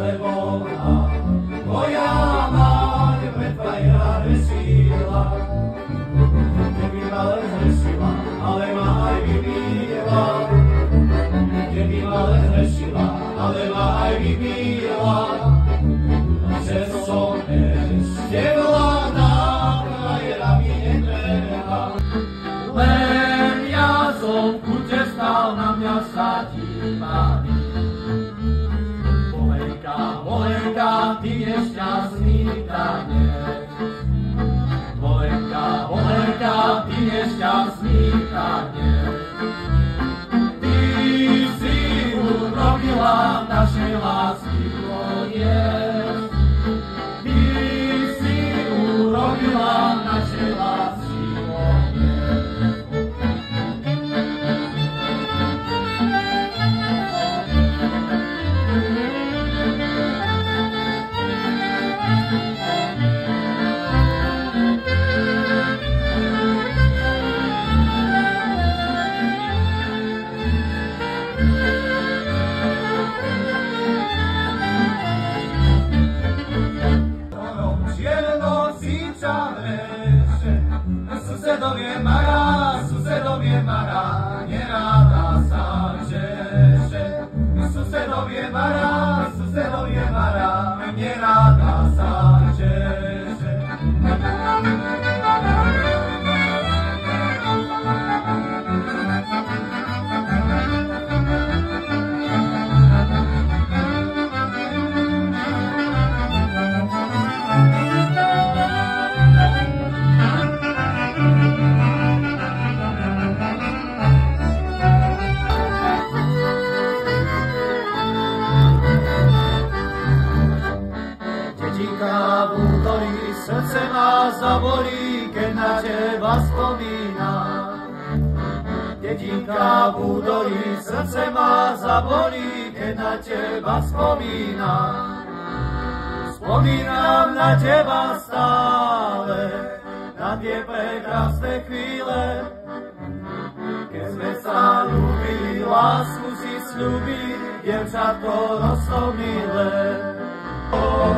ale bola moja máť pred frajera resila. Keby ma len zresila, ale ma aj vybíjela. Keby ma len zresila, ale ma aj vybíjela. Že som ešte mladá, frajera mi netreba. Len ja som v kúte stál, na mňa sa dívaný. Volenka, ty nešťastný tanec. Volenka, ty nešťastný tanec. Ty si urobila našej lásky koniec. Ty si urobila našej lásky koniec. Susedovie Mara, neráda sa češe. Susedovie Mara, neráda sa češe. Dedinka v údolí, srdce ma zabolí, keď na teba spomínam. Dedinka v údolí, srdce ma zabolí, keď na teba spomínam. Spomínam na teba stále, na tie prekrásne chvíle, keď sme sa ľúbili, lásku si sľúbili, dievčatko rostomilé. Oh,